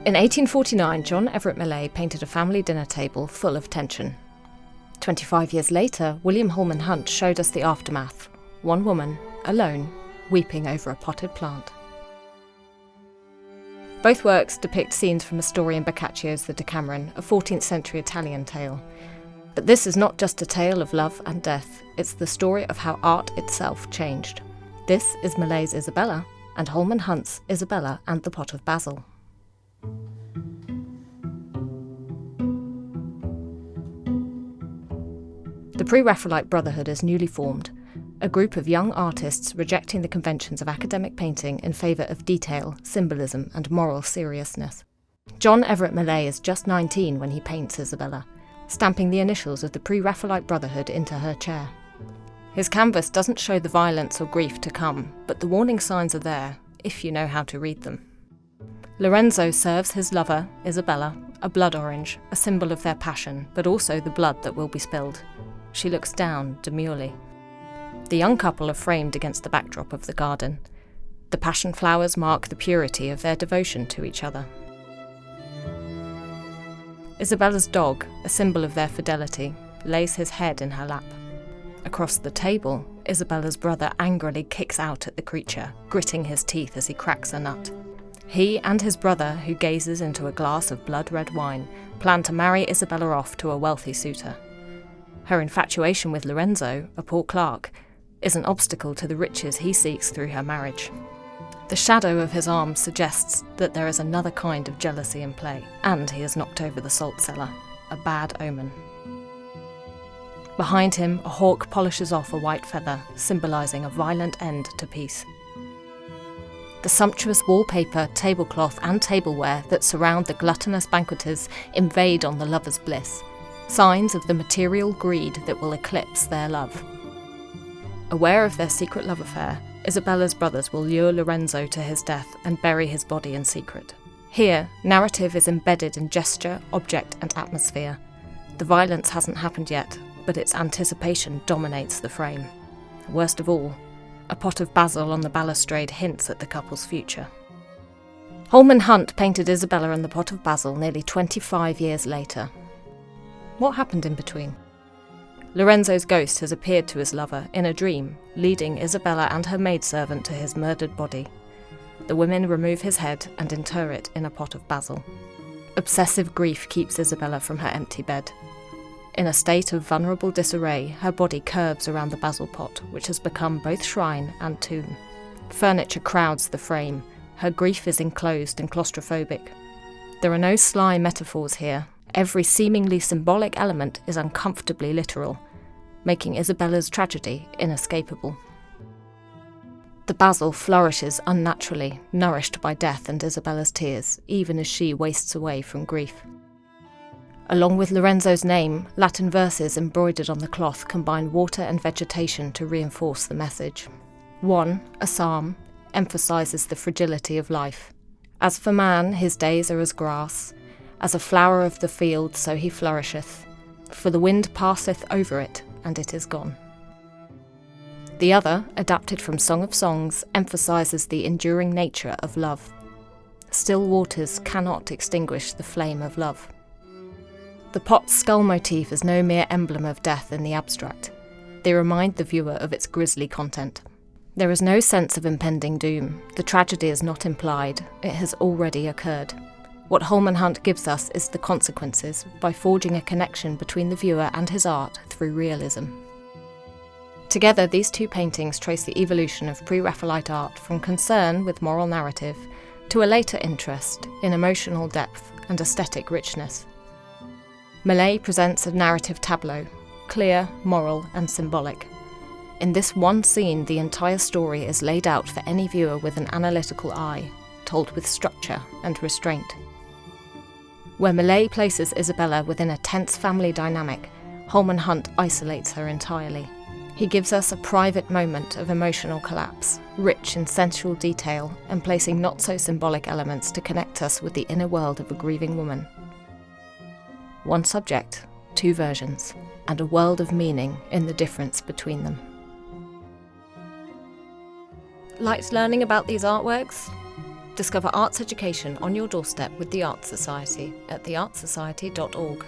In 1849, John Everett Millais painted a family dinner table full of tension. 25 years later, William Holman Hunt showed us the aftermath. One woman, alone, weeping over a potted plant. Both works depict scenes from a story in Boccaccio's The Decameron, a 14th century Italian tale. But this is not just a tale of love and death, it's the story of how art itself changed. This is Millais' Isabella, and Holman Hunt's Isabella and the Pot of Basil. The Pre-Raphaelite Brotherhood is newly formed, a group of young artists rejecting the conventions of academic painting in favour of detail, symbolism and moral seriousness. John Everett Millais is just 19 when he paints Isabella, stamping the initials of the Pre-Raphaelite Brotherhood into her chair. His canvas doesn't show the violence or grief to come, but the warning signs are there, if you know how to read them. Lorenzo serves his lover, Isabella, a blood orange, a symbol of their passion, but also the blood that will be spilled. She looks down demurely. The young couple are framed against the backdrop of the garden. The passion flowers mark the purity of their devotion to each other. Isabella's dog, a symbol of their fidelity, lays his head in her lap. Across the table, Isabella's brother angrily kicks out at the creature, gritting his teeth as he cracks a nut. He and his brother, who gazes into a glass of blood-red wine, plan to marry Isabella off to a wealthy suitor. Her infatuation with Lorenzo, a poor clerk, is an obstacle to the riches he seeks through her marriage. The shadow of his arm suggests that there is another kind of jealousy in play, and he has knocked over the salt cellar, a bad omen. Behind him, a hawk polishes off a white feather, symbolising a violent end to peace. The sumptuous wallpaper, tablecloth and tableware that surround the gluttonous banqueters invade on the lovers' bliss, signs of the material greed that will eclipse their love. Aware of their secret love affair, Isabella's brothers will lure Lorenzo to his death and bury his body in secret. Here, narrative is embedded in gesture, object and atmosphere. The violence hasn't happened yet, but its anticipation dominates the frame. Worst of all, a pot of basil on the balustrade hints at the couple's future. Holman Hunt painted Isabella and the Pot of Basil nearly 25 years later. What happened in between? Lorenzo's ghost has appeared to his lover in a dream, leading Isabella and her maidservant to his murdered body. The women remove his head and inter it in a pot of basil. Obsessive grief keeps Isabella from her empty bed. In a state of vulnerable disarray, her body curves around the basil pot, which has become both shrine and tomb. Furniture crowds the frame. Her grief is enclosed and claustrophobic. There are no sly metaphors here. Every seemingly symbolic element is uncomfortably literal, making Isabella's tragedy inescapable. The basil flourishes unnaturally, nourished by death and Isabella's tears, even as she wastes away from grief. Along with Lorenzo's name, Latin verses embroidered on the cloth combine water and vegetation to reinforce the message. One, a psalm, emphasises the fragility of life. As for man, his days are as grass. As a flower of the field, so he flourisheth. For the wind passeth over it, and it is gone. The other, adapted from Song of Songs, emphasises the enduring nature of love. Still waters cannot extinguish the flame of love. The pot's skull motif is no mere emblem of death in the abstract. They remind the viewer of its grisly content. There is no sense of impending doom. The tragedy is not implied. It has already occurred. What Holman Hunt gives us is the consequences by forging a connection between the viewer and his art through realism. Together, these two paintings trace the evolution of Pre-Raphaelite art from concern with moral narrative to a later interest in emotional depth and aesthetic richness. Millais presents a narrative tableau, clear, moral and symbolic. In this one scene, the entire story is laid out for any viewer with an analytical eye, told with structure and restraint. Where Millais places Isabella within a tense family dynamic, Holman Hunt isolates her entirely. He gives us a private moment of emotional collapse, rich in sensual detail and placing not-so-symbolic elements to connect us with the inner world of a grieving woman. One subject, two versions, and a world of meaning in the difference between them. Liked learning about these artworks? Discover arts education on your doorstep with the Art Society at theartsociety.org.